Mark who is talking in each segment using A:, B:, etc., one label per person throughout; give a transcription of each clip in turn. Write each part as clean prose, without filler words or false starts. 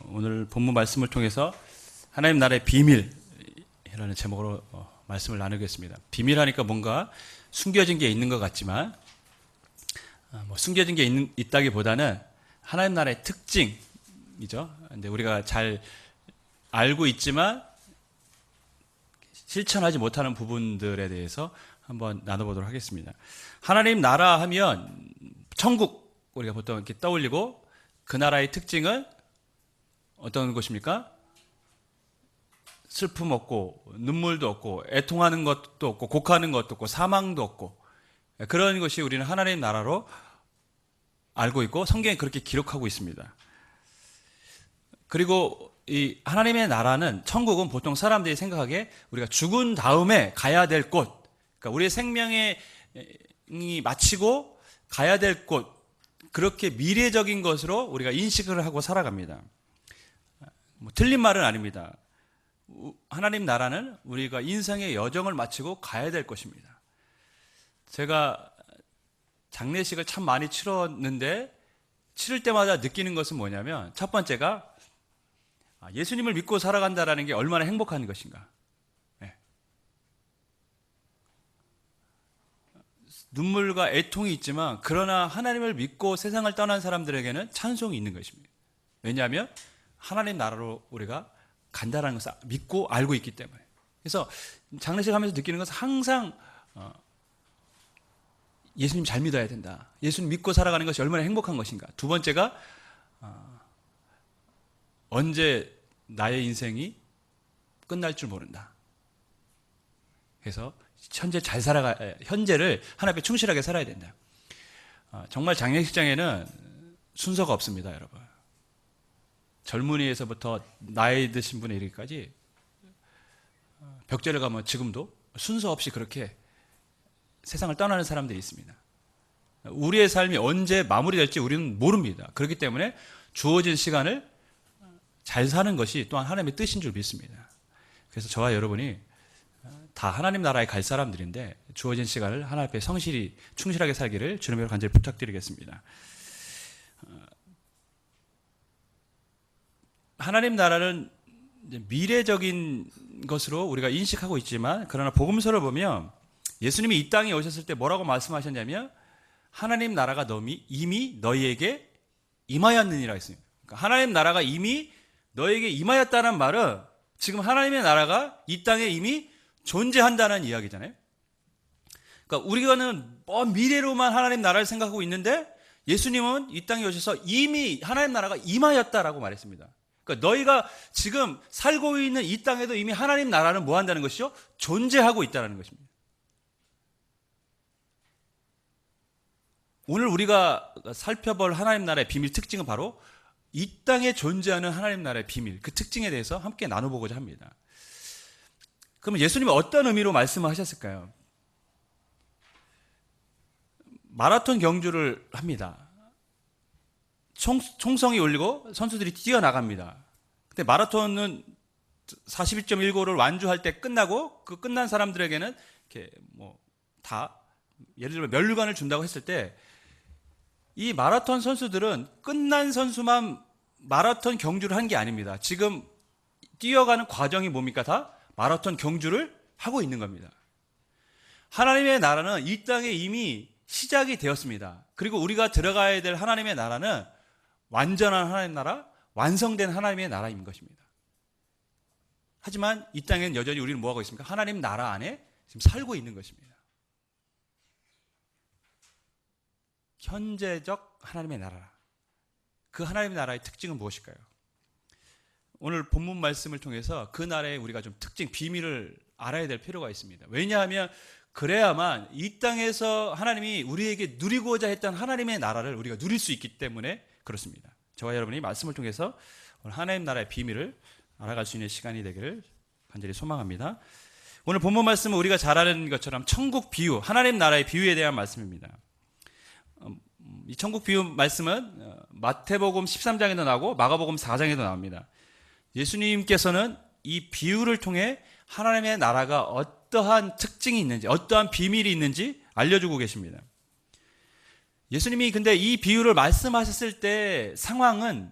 A: 오늘 본문 말씀을 통해서 하나님 나라의 비밀이라는 제목으로 말씀을 나누겠습니다. 비밀하니까 뭔가 숨겨진 게 있는 것 같지만 숨겨진 게 있다기보다는 하나님 나라의 특징이죠. 근데 우리가 잘 알고 있지만 실천하지 못하는 부분들에 대해서 한번 나눠보도록 하겠습니다. 하나님 나라 하면 천국 우리가 보통 이렇게 떠올리고 그 나라의 특징은 어떤 것입니까? 슬픔 없고 눈물도 없고 애통하는 것도 없고 곡하는 것도 없고 사망도 없고 그런 것이 우리는 하나님 나라로 알고 있고 성경에 그렇게 기록하고 있습니다. 그리고 이 하나님의 나라는 천국은 보통 사람들이 생각하기에 우리가 죽은 다음에 가야 될 곳, 그러니까 우리의 생명이 마치고 가야 될 곳, 그렇게 미래적인 것으로 우리가 인식을 하고 살아갑니다. 틀린 말은 아닙니다. 하나님 나라는 우리가 인생의 여정을 마치고 가야 될 것입니다. 제가 장례식을 참 많이 치렀는데 치를 때마다 느끼는 것은 뭐냐면 첫 번째가 예수님을 믿고 살아간다는 게 얼마나 행복한 것인가. 네. 눈물과 애통이 있지만 그러나 하나님을 믿고 세상을 떠난 사람들에게는 찬송이 있는 것입니다. 왜냐하면 하나님 나라로 우리가 간다는 것을 믿고 알고 있기 때문에. 그래서 장례식 하면서 느끼는 것은 항상 예수님 잘 믿어야 된다. 예수님 믿고 살아가는 것이 얼마나 행복한 것인가. 두 번째가 언제 나의 인생이 끝날 줄 모른다. 그래서 현재를 하나님 앞에 충실하게 살아야 된다. 정말 장례식장에는 순서가 없습니다, 여러분. 젊은이에서부터 나이 드신 분에 이르기까지 벽제를 가면 지금도 순서 없이 그렇게 세상을 떠나는 사람들이 있습니다. 우리의 삶이 언제 마무리될지 우리는 모릅니다. 그렇기 때문에 주어진 시간을 잘 사는 것이 또한 하나님의 뜻인 줄 믿습니다. 그래서 저와 여러분이 다 하나님 나라에 갈 사람들인데 주어진 시간을 하나님 앞에 성실히 충실하게 살기를 주님으로 간절히 부탁드리겠습니다. 하나님 나라는 미래적인 것으로 우리가 인식하고 있지만 그러나 복음서를 보면 예수님이 이 땅에 오셨을 때 뭐라고 말씀하셨냐면 하나님 나라가 이미 너희에게 임하였느니라 했습니다. 그러니까 하나님 나라가 이미 너에게 임하였다는 말은 지금 하나님의 나라가 이 땅에 이미 존재한다는 이야기잖아요. 그러니까 우리가는 먼 미래로만 하나님 나라를 생각하고 있는데 예수님은 이 땅에 오셔서 이미 하나님 나라가 임하였다라고 말했습니다. 그러니까 너희가 지금 살고 있는 이 땅에도 이미 하나님 나라는 뭐 한다는 것이죠? 존재하고 있다는 것입니다. 오늘 우리가 살펴볼 하나님 나라의 비밀 특징은 바로 이 땅에 존재하는 하나님 나라의 비밀, 그 특징에 대해서 함께 나눠보고자 합니다. 그러면 예수님은 어떤 의미로 말씀을 하셨을까요? 마라톤 경주를 합니다. 총성이 울리고 선수들이 뛰어나갑니다. 근데 마라톤은 42.195를 완주할 때 끝나고 그 끝난 사람들에게는 이렇게 예를 들면 면류관을 준다고 했을 때 이 마라톤 선수들은 끝난 선수만 마라톤 경주를 한 게 아닙니다. 지금 뛰어가는 과정이 뭡니까? 다 마라톤 경주를 하고 있는 겁니다. 하나님의 나라는 이 땅에 이미 시작이 되었습니다. 그리고 우리가 들어가야 될 하나님의 나라는 완전한 하나님의 나라, 완성된 하나님의 나라인 것입니다. 하지만 이 땅에는 여전히 우리는 뭐하고 있습니까? 하나님 나라 안에 지금 살고 있는 것입니다. 현재적 하나님의 나라. 그 하나님의 나라의 특징은 무엇일까요? 오늘 본문 말씀을 통해서 그 나라의 우리가 좀 특징, 비밀을 알아야 될 필요가 있습니다. 왜냐하면 그래야만 이 땅에서 하나님이 우리에게 누리고자 했던 하나님의 나라를 우리가 누릴 수 있기 때문에 그렇습니다. 저와 여러분이 말씀을 통해서 오늘 하나님 나라의 비밀을 알아갈 수 있는 시간이 되기를 간절히 소망합니다. 오늘 본문 말씀은 우리가 잘 아는 것처럼 천국 비유, 하나님 나라의 비유에 대한 말씀입니다. 이 천국 비유 말씀은 마태복음 13장에도 나오고 마가복음 4장에도 나옵니다. 예수님께서는 이 비유를 통해 하나님의 나라가 어떠한 특징이 있는지, 어떠한 비밀이 있는지 알려주고 계십니다. 예수님이 근데 이 비유를 말씀하셨을 때 상황은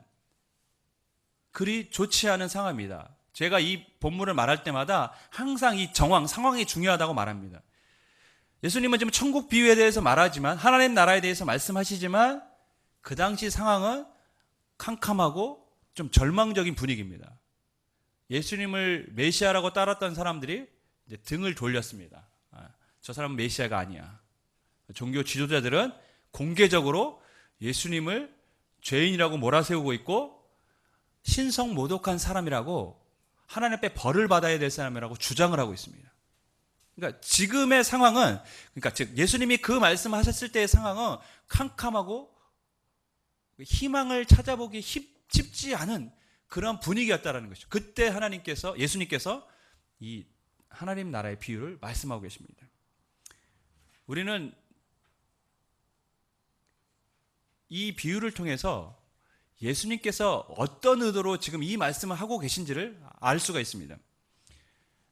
A: 그리 좋지 않은 상황입니다. 제가 이 본문을 말할 때마다 항상 이 상황이 중요하다고 말합니다. 예수님은 지금 천국 비유에 대해서 말하지만, 하나님 나라에 대해서 말씀하시지만, 그 당시 상황은 캄캄하고 좀 절망적인 분위기입니다. 예수님을 메시아라고 따랐던 사람들이 이제 등을 돌렸습니다. 저 사람은 메시아가 아니야. 종교 지도자들은 공개적으로 예수님을 죄인이라고 몰아세우고 있고, 신성모독한 사람이라고, 하나님 앞에 벌을 받아야 될 사람이라고 주장을 하고 있습니다. 그러니까 지금의 상황은, 그러니까 즉 예수님이 그 말씀하셨을 때의 상황은 캄캄하고 희망을 찾아보기 쉽지 않은 그런 분위기였다라는 것이죠. 그때 예수님께서 이 하나님 나라의 비유를 말씀하고 계십니다. 우리는 이 비유를 통해서 예수님께서 어떤 의도로 지금 이 말씀을 하고 계신지를 알 수가 있습니다.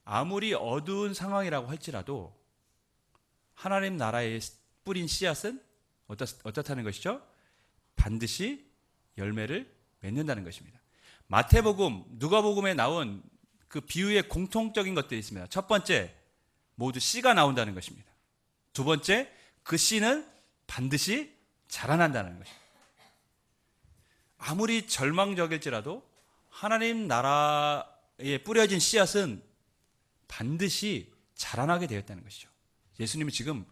A: 아무리 어두운 상황이라고 할지라도 하나님 나라에 뿌린 씨앗은 어떻다는 것이죠? 반드시 열매를 맺는다는 것입니다. 마태복음, 누가복음에 나온 그 비유의 공통적인 것들이 있습니다. 첫 번째, 모두 씨가 나온다는 것입니다. 두 번째, 그 씨는 반드시 자라난다는 것입니다. 아무리 절망적일지라도 하나님 나라에 뿌려진 씨앗은 반드시 자라나게 되었다는 것이죠. 예수님이 지금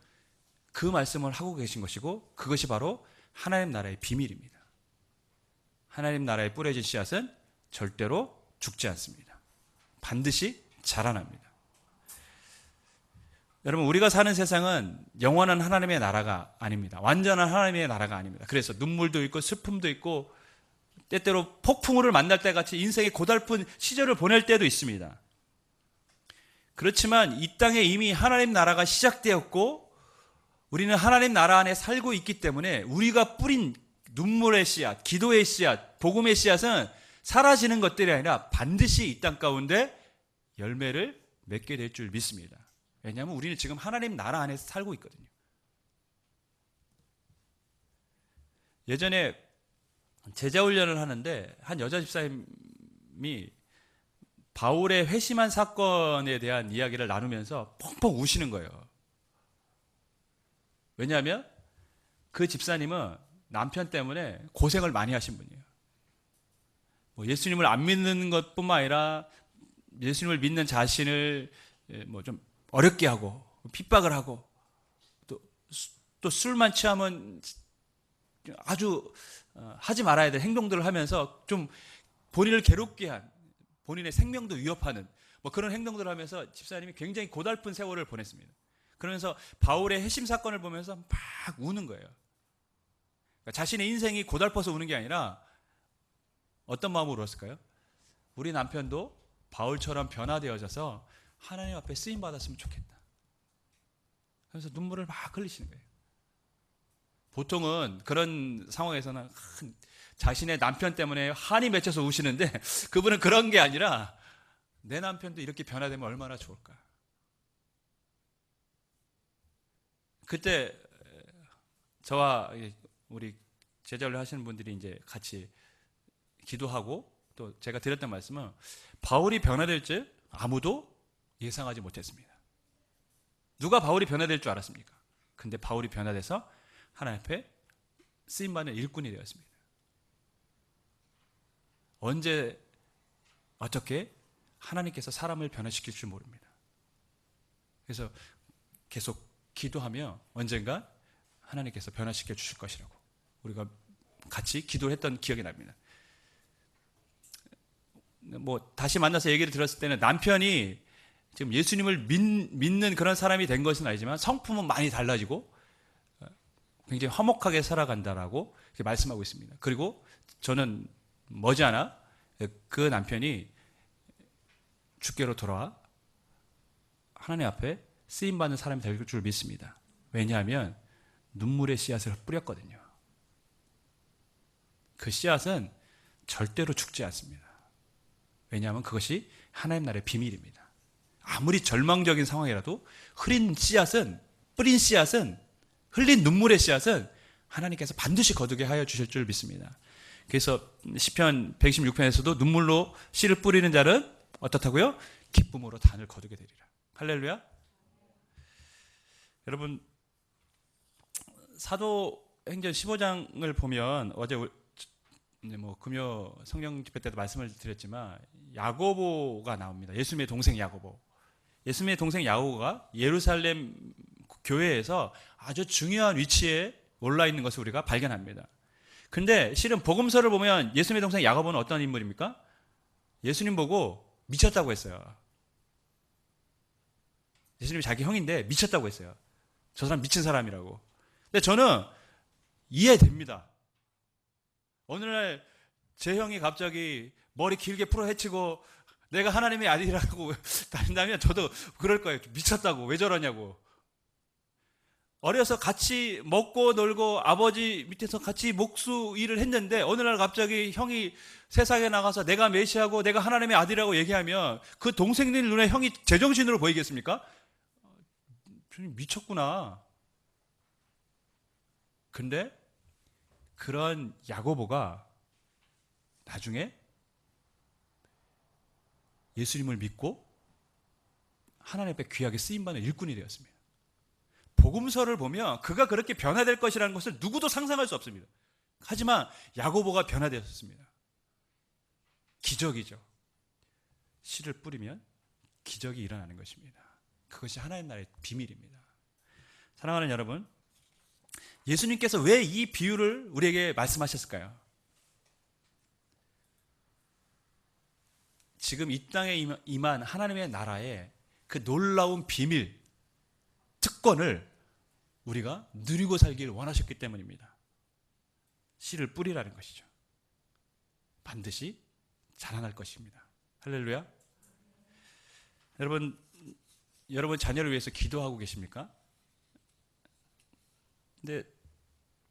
A: 그 말씀을 하고 계신 것이고, 그것이 바로 하나님 나라의 비밀입니다. 하나님 나라에 뿌려진 씨앗은 절대로 죽지 않습니다. 반드시 자라납니다. 여러분, 우리가 사는 세상은 영원한 하나님의 나라가 아닙니다. 완전한 하나님의 나라가 아닙니다. 그래서 눈물도 있고 슬픔도 있고, 때때로 폭풍우를 만날 때 같이 인생의 고달픈 시절을 보낼 때도 있습니다. 그렇지만 이 땅에 이미 하나님 나라가 시작되었고, 우리는 하나님 나라 안에 살고 있기 때문에 우리가 뿌린 눈물의 씨앗, 기도의 씨앗, 복음의 씨앗은 사라지는 것들이 아니라 반드시 이 땅 가운데 열매를 맺게 될 줄 믿습니다. 왜냐하면 우리는 지금 하나님 나라 안에서 살고 있거든요. 예전에 제자훈련을 하는데 한 여자 집사님이 바울의 회심한 사건에 대한 이야기를 나누면서 펑펑 우시는 거예요. 왜냐하면 그 집사님은 남편 때문에 고생을 많이 하신 분이에요. 예수님을 안 믿는 것뿐만 아니라 예수님을 믿는 자신을 좀 어렵게 하고 핍박을 하고, 또 술만 취하면 아주 하지 말아야 될 행동들을 하면서 좀 본인을 괴롭게 한, 본인의 생명도 위협하는 그런 행동들을 하면서 집사님이 굉장히 고달픈 세월을 보냈습니다. 그러면서 바울의 회심 사건을 보면서 막 우는 거예요. 그러니까 자신의 인생이 고달퍼서 우는 게 아니라 어떤 마음으로 울었을까요? 우리 남편도 바울처럼 변화되어져서 하나님 앞에 쓰임 받았으면 좋겠다. 그래서 눈물을 막 흘리시는 거예요. 보통은 그런 상황에서는 자신의 남편 때문에 한이 맺혀서 우시는데, 그분은 그런 게 아니라 내 남편도 이렇게 변화되면 얼마나 좋을까. 그때 저와 우리 제자를 하시는 분들이 이제 같이 기도하고, 또 제가 드렸던 말씀은 바울이 변화될 줄 아무도 예상하지 못했습니다. 누가 바울이 변화될 줄 알았습니까? 근데 바울이 변화돼서 하나님 앞에 쓰임받는 일꾼이 되었습니다. 언제 어떻게 하나님께서 사람을 변화시킬 줄 모릅니다. 그래서 계속 기도하며 언젠가 하나님께서 변화시켜 주실 것이라고 우리가 같이 기도를 했던 기억이 납니다. 다시 만나서 얘기를 들었을 때는 남편이 지금 예수님을 믿는 그런 사람이 된 것은 아니지만 성품은 많이 달라지고 굉장히 화목하게 살아간다라고 말씀하고 있습니다. 그리고 저는 머지않아 그 남편이 주께로 돌아와 하나님 앞에 쓰임받는 사람이 될 줄 믿습니다. 왜냐하면 눈물의 씨앗을 뿌렸거든요. 그 씨앗은 절대로 죽지 않습니다. 왜냐하면 그것이 하나님 나라의 비밀입니다. 아무리 절망적인 상황이라도 뿌린 씨앗은, 흘린 눈물의 씨앗은 하나님께서 반드시 거두게 하여 주실 줄 믿습니다. 그래서 시편 116편에서도 눈물로 씨를 뿌리는 자는 어떻다고요? 기쁨으로 단을 거두게 되리라. 할렐루야. 여러분, 사도행전 15장을 보면 어제 금요 성령 집회 때도 말씀을 드렸지만 야고보가 나옵니다. 예수님의 동생 야고보. 예수님의 동생 야고보가 예루살렘 교회에서 아주 중요한 위치에 올라 있는 것을 우리가 발견합니다. 근데 실은 복음서를 보면 예수님의 동생 야고보는 어떤 인물입니까? 예수님 보고 미쳤다고 했어요. 예수님이 자기 형인데 미쳤다고 했어요. 저 사람 미친 사람이라고. 근데 저는 이해됩니다. 어느 날 제 형이 갑자기 머리 길게 풀어 헤치고 내가 하나님의 아들이라고 다닌다면 저도 그럴 거예요. 미쳤다고. 왜 저러냐고. 어려서 같이 먹고 놀고 아버지 밑에서 같이 목수 일을 했는데 어느 날 갑자기 형이 세상에 나가서 내가 메시아고 내가 하나님의 아들이라고 얘기하면 그 동생들 눈에 형이 제정신으로 보이겠습니까? 미쳤구나. 근데 그런 야고보가 나중에 예수님을 믿고 하나님 앞에 귀하게 쓰임받는 일꾼이 되었습니다. 복음서를 보면 그가 그렇게 변화될 것이라는 것을 누구도 상상할 수 없습니다. 하지만 야고보가 변화되었습니다. 기적이죠. 씨를 뿌리면 기적이 일어나는 것입니다. 그것이 하나님 나라의 비밀입니다. 사랑하는 여러분, 예수님께서 왜 이 비유를 우리에게 말씀하셨을까요? 지금 이 땅에 임한 하나님의 나라의 그 놀라운 비밀, 특권을 우리가 누리고 살기를 원하셨기 때문입니다. 씨를 뿌리라는 것이죠. 반드시 자라날 것입니다. 할렐루야. 여러분 자녀를 위해서 기도하고 계십니까? 근데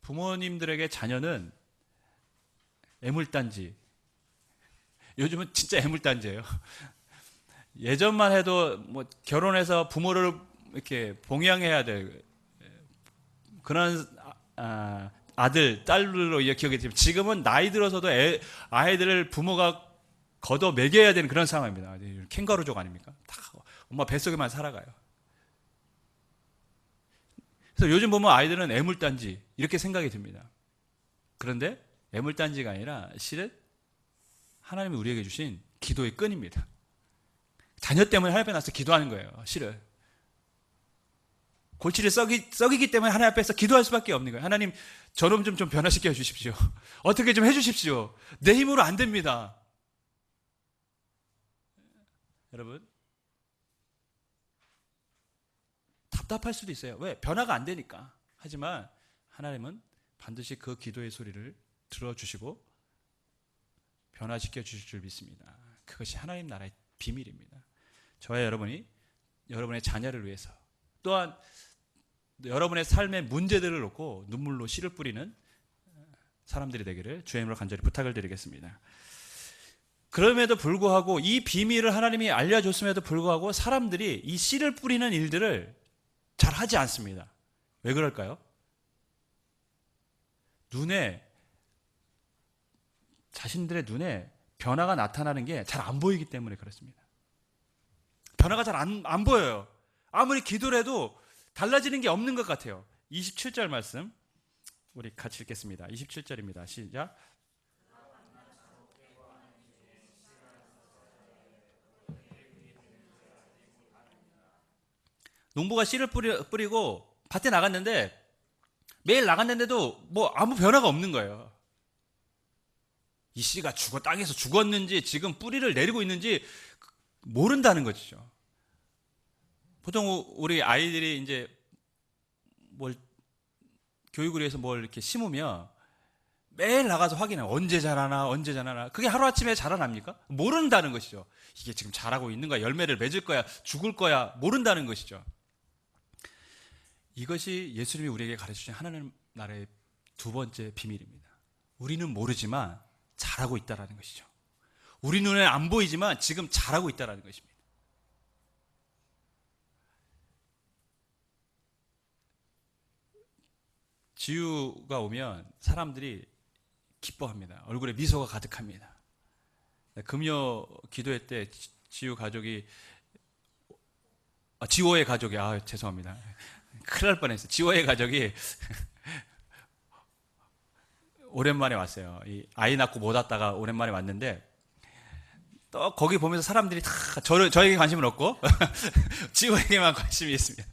A: 부모님들에게 자녀는 애물단지. 요즘은 진짜 애물단지예요. 예전만 해도 뭐 결혼해서 부모를 이렇게 봉양해야 될 그런 아들, 딸로 기억이 되지만 지금은 나이 들어서도 아이들을 부모가 걷어 먹여야 되는 그런 상황입니다. 캥거루족 아닙니까? 다 엄마 뱃속에만 살아가요. 그래서 요즘 보면 아이들은 애물단지 이렇게 생각이 듭니다. 그런데 애물단지가 아니라 실은 하나님이 우리에게 주신 기도의 끈입니다. 자녀 때문에 하나님 앞에 나서 기도하는 거예요. 실은 골치를 썩이기 때문에 하나님 앞에서 기도할 수밖에 없는 거예요. 하나님 저놈 좀 변화시켜 주십시오. 어떻게 좀 해주십시오. 내 힘으로 안 됩니다. 여러분 답답할 수도 있어요. 왜? 변화가 안 되니까. 하지만 하나님은 반드시 그 기도의 소리를 들어주시고 변화시켜 주실 줄 믿습니다. 그것이 하나님 나라의 비밀입니다. 저와 여러분이 여러분의 자녀를 위해서 또한 여러분의 삶의 문제들을 놓고 눈물로 씨를 뿌리는 사람들이 되기를 주의 이름으로 간절히 부탁을 드리겠습니다. 그럼에도 불구하고 이 비밀을 하나님이 알려줬음에도 불구하고 사람들이 이 씨를 뿌리는 일들을 잘 하지 않습니다. 왜 그럴까요? 자신들의 눈에 변화가 나타나는 게 잘 안 보이기 때문에 그렇습니다. 변화가 잘 안 보여요. 아무리 기도를 해도 달라지는 게 없는 것 같아요. 27절 말씀 우리 같이 읽겠습니다. 27절입니다. 시작. 농부가 씨를 뿌리고 밭에 나갔는데 매일 나갔는데도 뭐 아무 변화가 없는 거예요. 이 씨가 땅에서 죽었는지 지금 뿌리를 내리고 있는지 모른다는 것이죠. 보통 우리 아이들이 이제 교육을 위해서 뭘 이렇게 심으면 매일 나가서 확인해요. 언제 자라나. 그게 하루아침에 자라납니까? 모른다는 것이죠. 이게 지금 자라고 있는 거야. 열매를 맺을 거야. 죽을 거야. 모른다는 것이죠. 이것이 예수님이 우리에게 가르치신 하나님 나라의 두 번째 비밀입니다. 우리는 모르지만 잘하고 있다는 것이죠. 우리 눈에 안 보이지만 지금 잘하고 있다는 것입니다. 지유가 오면 사람들이 기뻐합니다. 얼굴에 미소가 가득합니다. 금요 기도회 때 지호의 가족이 죄송합니다. 큰일 날 뻔했어요. 지호의 가족이 오랜만에 왔어요. 아이 낳고 못 왔다가 오랜만에 왔는데 또 거기 보면서 사람들이 다 저에게 관심은 없고 지호에게만 관심이 있습니다.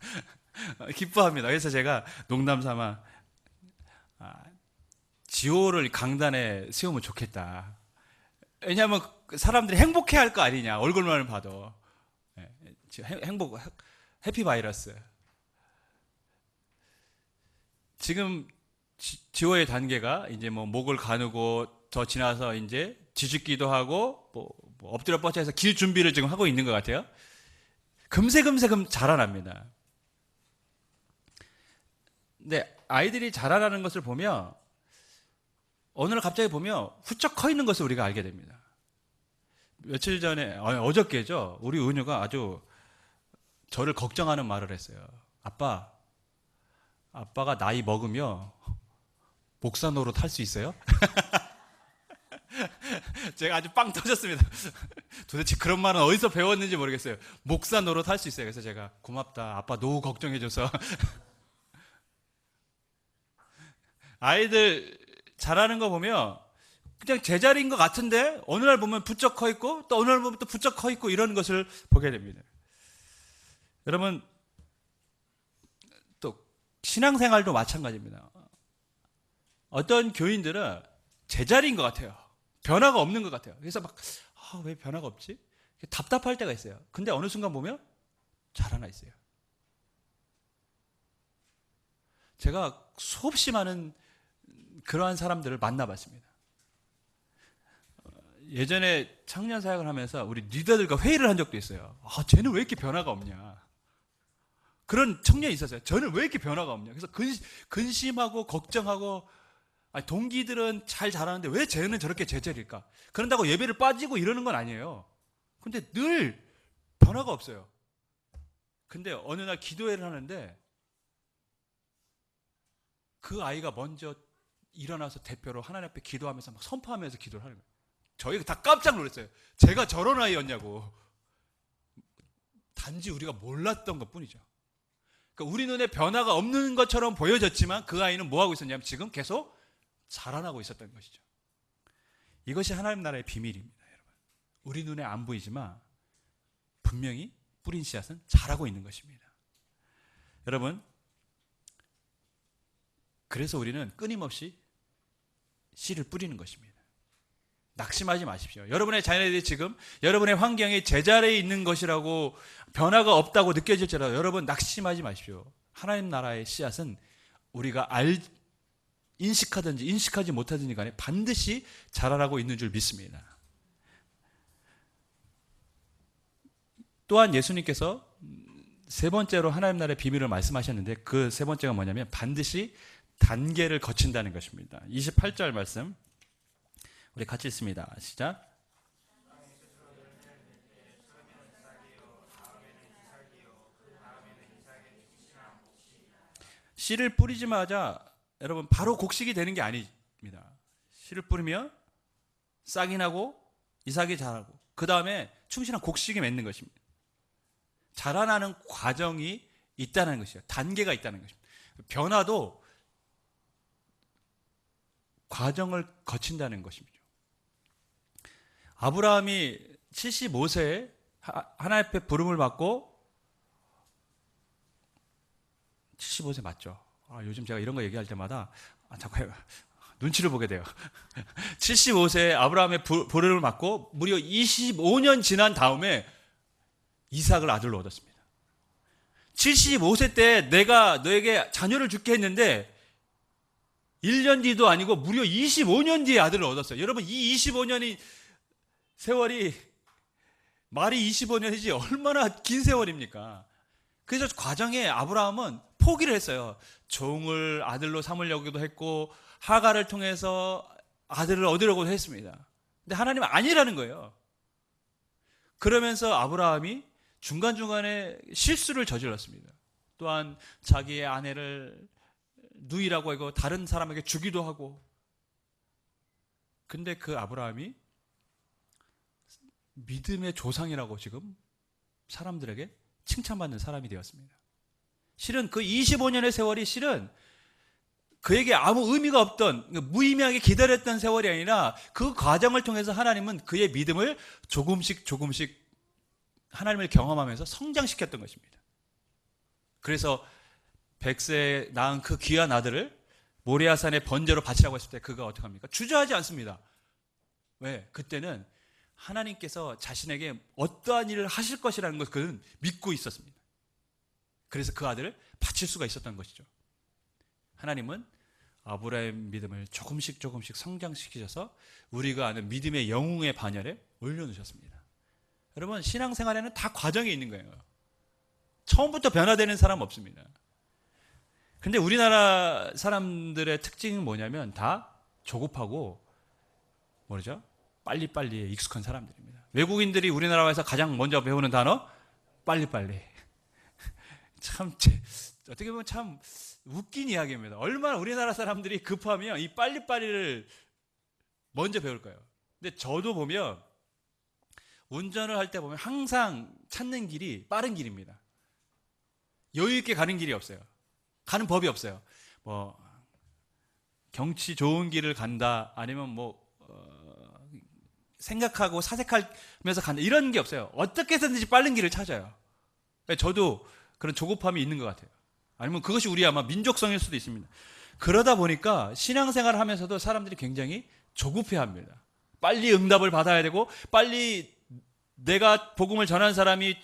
A: 기뻐합니다. 그래서 제가 농담 삼아 지호를 강단에 세우면 좋겠다. 왜냐하면 사람들이 행복해할 거 아니냐. 얼굴만 봐도 해피 바이러스. 지금 지호의 단계가 이제 뭐 목을 가누고 더 지나서 이제 뒤집기도 하고 뭐 엎드려 뻗쳐서 길 준비를 지금 하고 있는 것 같아요. 금세 자라납니다. 근데 아이들이 자라나는 것을 보면 어느 날 갑자기 보면 훌쩍 커 있는 것을 우리가 알게 됩니다. 며칠 전에 어저께죠. 우리 은유가 아주 저를 걱정하는 말을 했어요. 아빠가 나이 먹으면 목사 노릇 할 수 있어요? 제가 아주 빵 터졌습니다. 도대체 그런 말은 어디서 배웠는지 모르겠어요. 목사 노릇 할 수 있어요. 그래서 제가 고맙다. 아빠 노후 걱정해줘서. 아이들 자라는 거 보면 그냥 제자리인 것 같은데 어느 날 보면 부쩍 커 있고 또 어느 날 보면 또 부쩍 커 있고 이런 것을 보게 됩니다. 여러분 또 신앙생활도 마찬가지입니다. 어떤 교인들은 제자리인 것 같아요. 변화가 없는 것 같아요. 그래서 왜 변화가 없지? 답답할 때가 있어요. 근데 어느 순간 보면 자라나 있어요. 제가 수없이 많은 그러한 사람들을 만나봤습니다. 예전에 청년 사역을 하면서 우리 리더들과 회의를 한 적도 있어요. 쟤는 왜 이렇게 변화가 없냐. 그런 청년이 있었어요. 저는 왜 이렇게 변화가 없냐. 그래서 근심하고 걱정하고 동기들은 잘 자라는데 왜 쟤는 저렇게 제자리일까? 그런다고 예배를 빠지고 이러는 건 아니에요. 근데 늘 변화가 없어요. 근데 어느 날 기도회를 하는데 그 아이가 먼저 일어나서 대표로 하나님 앞에 기도하면서 막 선포하면서 기도를 하는 거예요. 저희가 다 깜짝 놀랐어요. 제가 저런 아이였냐고. 단지 우리가 몰랐던 것 뿐이죠. 그러니까 우리 눈에 변화가 없는 것처럼 보여졌지만 그 아이는 뭐 하고 있었냐면 지금 계속 자라나고 있었던 것이죠. 이것이 하나님 나라의 비밀입니다, 여러분. 우리 눈에 안 보이지만 분명히 뿌린 씨앗은 자라고 있는 것입니다. 여러분, 그래서 우리는 끊임없이 씨를 뿌리는 것입니다. 낙심하지 마십시오. 여러분의 자녀들이 지금 여러분의 환경이 제자리에 있는 것이라고 변화가 없다고 느껴질지라도 여러분 낙심하지 마십시오. 하나님 나라의 씨앗은 우리가 인식하든지 인식하지 못하든지 간에 반드시 자라나고 있는 줄 믿습니다. 또한 예수님께서 세 번째로 하나님 나라의 비밀을 말씀하셨는데 그 세 번째가 뭐냐면 반드시 단계를 거친다는 것입니다. 28절 말씀 우리 같이 읽습니다. 시작. 씨를 뿌리자마자 여러분 바로 곡식이 되는 게 아닙니다. 씨를 뿌리면 싹이 나고 이삭이 자라고 그 다음에 충실한 곡식이 맺는 것입니다. 자라나는 과정이 있다는 것이에요. 단계가 있다는 것입니다. 변화도 과정을 거친다는 것입니다. 아브라함이 75세에 하나님 앞에 부름을 받고 75세 맞죠? 요즘 제가 이런 거 얘기할 때마다 자꾸 눈치를 보게 돼요. 75세에 아브라함의 부름을 받고 무려 25년 지난 다음에 이삭을 아들로 얻었습니다. 75세 때 내가 너에게 자녀를 줄게 했는데 1년 뒤도 아니고 무려 25년 뒤에 아들을 얻었어요. 여러분 이 25년이 세월이 말이 25년이지 얼마나 긴 세월입니까? 그래서 과정에 아브라함은 포기를 했어요. 종을 아들로 삼으려고도 했고 하가를 통해서 아들을 얻으려고도 했습니다. 근데 하나님은 아니라는 거예요. 그러면서 아브라함이 중간중간에 실수를 저질렀습니다. 또한 자기의 아내를 누이라고 하고 다른 사람에게 주기도 하고 근데 그 아브라함이 믿음의 조상이라고 지금 사람들에게 칭찬받는 사람이 되었습니다. 실은 그 25년의 세월이 실은 그에게 아무 의미가 없던, 무의미하게 기다렸던 세월이 아니라 그 과정을 통해서 하나님은 그의 믿음을 조금씩 하나님을 경험하면서 성장시켰던 것입니다. 그래서 100세에 낳은 그 귀한 아들을 모리아산의 번제로 바치라고 했을 때 그가 어떻게 합니까? 주저하지 않습니다. 왜? 그때는 하나님께서 자신에게 어떠한 일을 하실 것이라는 것을 그는 믿고 있었습니다. 그래서 그 아들을 바칠 수가 있었던 것이죠. 하나님은 아브라함의 믿음을 조금씩 성장시키셔서 우리가 아는 믿음의 영웅의 반열에 올려놓으셨습니다. 여러분, 신앙생활에는 다 과정이 있는 거예요. 처음부터 변화되는 사람 없습니다. 근데 우리나라 사람들의 특징은 뭐냐면 다 조급하고 뭐죠? 빨리빨리에 익숙한 사람들입니다. 외국인들이 우리나라에 와서 가장 먼저 배우는 단어? 빨리빨리. 참 어떻게 보면 참 웃긴 이야기입니다. 얼마나 우리나라 사람들이 급하면 이 빨리빨리를 먼저 배울까요? 근데 저도 보면 운전을 할 때 보면 항상 찾는 길이 빠른 길입니다. 여유 있게 가는 길이 없어요. 가는 법이 없어요. 뭐 경치 좋은 길을 간다, 아니면 생각하고 사색하면서 간다, 이런 게 없어요. 어떻게 해서든지 빠른 길을 찾아요. 저도 그런 조급함이 있는 것 같아요. 아니면 그것이 우리 아마 민족성일 수도 있습니다. 그러다 보니까 신앙생활을 하면서도 사람들이 굉장히 조급해합니다. 빨리 응답을 받아야 되고, 빨리 내가 복음을 전한 사람이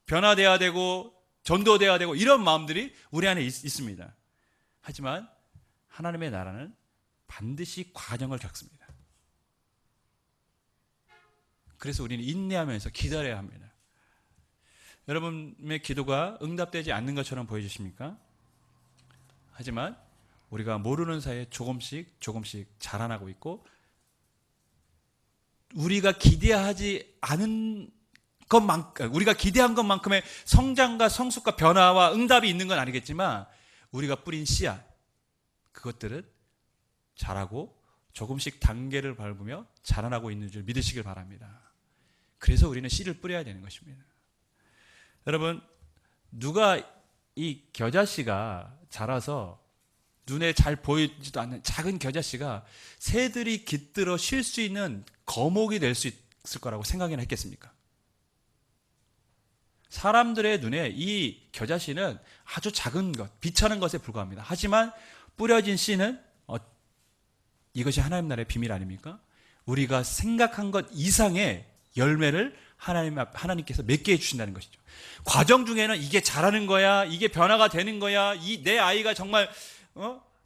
A: 변화돼야 되고 전도돼야 되고, 이런 마음들이 우리 안에 있습니다. 하지만 하나님의 나라는 반드시 과정을 겪습니다. 그래서 우리는 인내하면서 기다려야 합니다. 여러분의 기도가 응답되지 않는 것처럼 보여주십니까? 하지만 우리가 모르는 사이에 조금씩 자라나고 있고, 우리가 기대하지 않은 것만큼, 우리가 기대한 것만큼의 성장과 성숙과 변화와 응답이 있는 건 아니겠지만, 우리가 뿌린 씨앗, 그것들은 자라고 조금씩 단계를 밟으며 자라나고 있는 줄 믿으시길 바랍니다. 그래서 우리는 씨를 뿌려야 되는 것입니다. 여러분, 누가 이 겨자씨가 자라서 눈에 잘 보이지도 않는 작은 겨자씨가 새들이 깃들어 쉴 수 있는 거목이 될 수 있을 거라고 생각이나 했겠습니까? 사람들의 눈에 이 겨자씨는 아주 작은 것, 비천한 것에 불과합니다. 하지만 뿌려진 씨는 이것이 하나님 나라의 비밀 아닙니까? 우리가 생각한 것 이상의 열매를 하나님께서 맺게 해주신다는 것이죠. 과정 중에는 이게 자라는 거야, 이게 변화가 되는 거야, 내 아이가 정말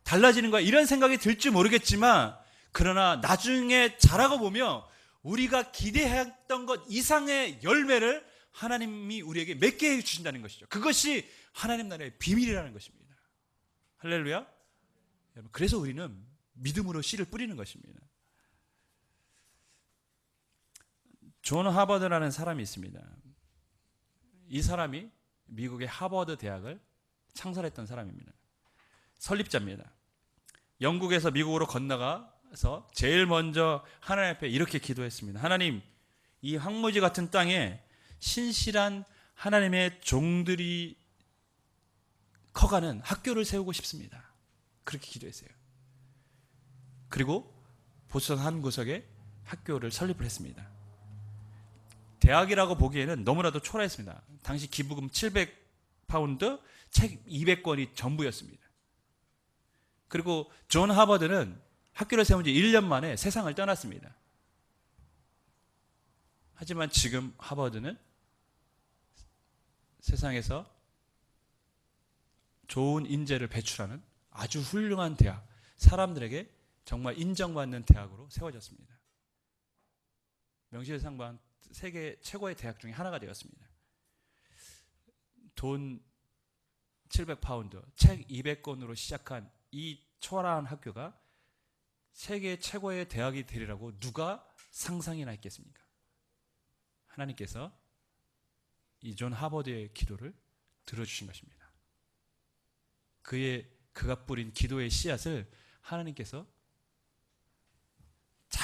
A: 달라지는 거야, 이런 생각이 들지 모르겠지만, 그러나 나중에 자라고 보면 우리가 기대했던 것 이상의 열매를 하나님이 우리에게 맺게 해주신다는 것이죠. 그것이 하나님 나라의 비밀이라는 것입니다. 할렐루야. 그래서 우리는 믿음으로 씨를 뿌리는 것입니다. 존 하버드라는 사람이 있습니다. 이 사람이 미국의 하버드 대학을 창설했던 사람입니다. 설립자입니다. 영국에서 미국으로 건너가서 제일 먼저 하나님 앞에 이렇게 기도했습니다. 하나님, 이 황무지 같은 땅에 신실한 하나님의 종들이 커가는 학교를 세우고 싶습니다. 그렇게 기도했어요. 그리고 보스턴 한 구석에 학교를 설립을 했습니다. 대학이라고 보기에는 너무나도 초라했습니다. 당시 기부금 700파운드, 책 200권이 전부였습니다. 그리고 존 하버드는 학교를 세운 지 1년 만에 세상을 떠났습니다. 하지만 지금 하버드는 세상에서 좋은 인재를 배출하는 아주 훌륭한 대학, 사람들에게 정말 인정받는 대학으로 세워졌습니다. 명실상 부한 세계 최고의 대학 중에 하나가 되었습니다. 돈 700파운드, 책 200권으로 시작한 이 초라한 학교가 세계 최고의 대학이 되리라고 누가 상상이나 했겠습니까? 하나님께서 이 존 하버드의 기도를 들어주신 것입니다. 그가 뿌린 기도의 씨앗을 하나님께서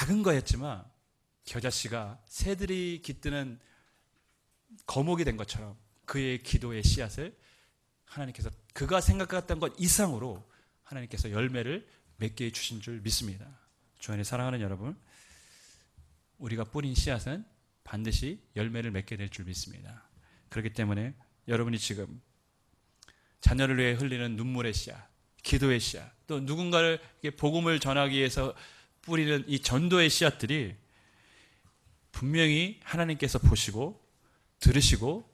A: 작은 거였지만 겨자씨가 새들이 깃드는 거목이 된 것처럼 그의 기도의 씨앗을 하나님께서 그가 생각했던 것 이상으로 하나님께서 열매를 맺게 해주신 줄 믿습니다. 주 안에 사랑하는 여러분, 우리가 뿌린 씨앗은 반드시 열매를 맺게 될 줄 믿습니다. 그렇기 때문에 여러분이 지금 자녀를 위해 흘리는 눈물의 씨앗, 기도의 씨앗, 또 누군가를 복음을 전하기 위해서 뿌리는 이 전도의 씨앗들이 분명히 하나님께서 보시고 들으시고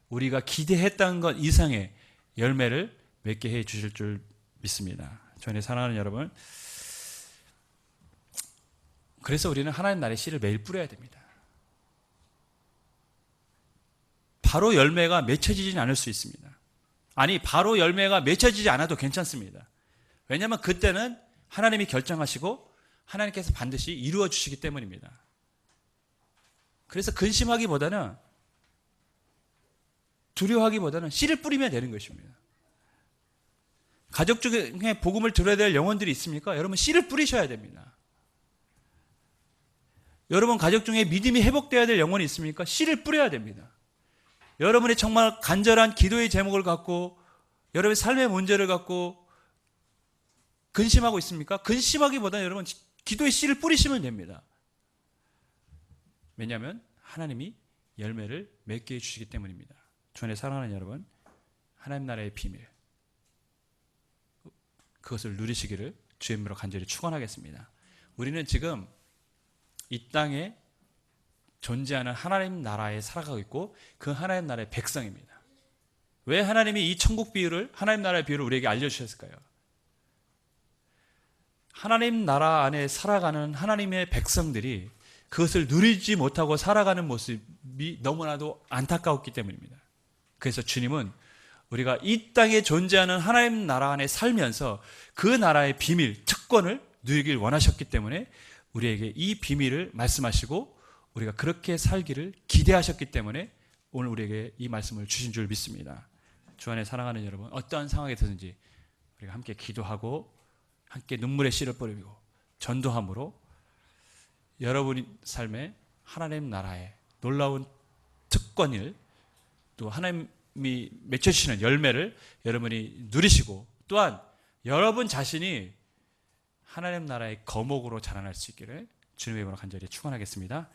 A: 우리가 기대했던 것 이상의 열매를 맺게 해 주실 줄 믿습니다. 저희 사랑하는 여러분, 그래서 우리는 하나님 나라의 씨를 매일 뿌려야 됩니다. 바로 열매가 맺혀지진 않을 수 있습니다. 아니, 바로 열매가 맺혀지지 않아도 괜찮습니다. 왜냐하면 그때는 하나님이 결정하시고 하나님께서 반드시 이루어 주시기 때문입니다. 그래서 근심하기보다는, 두려워하기보다는 씨를 뿌리면 되는 것입니다. 가족 중에 복음을 들어야 될 영혼들이 있습니까? 여러분 씨를 뿌리셔야 됩니다. 여러분 가족 중에 믿음이 회복되어야 될 영혼이 있습니까? 씨를 뿌려야 됩니다. 여러분이 정말 간절한 기도의 제목을 갖고 여러분의 삶의 문제를 갖고 근심하고 있습니까? 근심하기보다는 여러분 기도의 씨를 뿌리시면 됩니다. 왜냐하면 하나님이 열매를 맺게 해주시기 때문입니다. 주안에 사랑하는 여러분, 하나님 나라의 비밀, 그것을 누리시기를 주의 이름으로 간절히 축원하겠습니다. 우리는 지금 이 땅에 존재하는 하나님 나라에 살아가고 있고 그 하나님 나라의 백성입니다. 왜 하나님이 이 천국 비유를, 하나님 나라의 비유를 우리에게 알려주셨을까요? 하나님 나라 안에 살아가는 하나님의 백성들이 그것을 누리지 못하고 살아가는 모습이 너무나도 안타까웠기 때문입니다. 그래서 주님은 우리가 이 땅에 존재하는 하나님 나라 안에 살면서 그 나라의 비밀, 특권을 누리길 원하셨기 때문에 우리에게 이 비밀을 말씀하시고 우리가 그렇게 살기를 기대하셨기 때문에 오늘 우리에게 이 말씀을 주신 줄 믿습니다. 주 안에 사랑하는 여러분, 어떠한 상황에 드든지 우리가 함께 기도하고 함께 눈물의 씨를 뿌리고 전도함으로 여러분의 삶에 하나님 나라의 놀라운 특권을, 또 하나님이 맺혀주시는 열매를 여러분이 누리시고 또한 여러분 자신이 하나님 나라의 거목으로 자라날 수 있기를 주님의 이름으로 간절히 축원하겠습니다.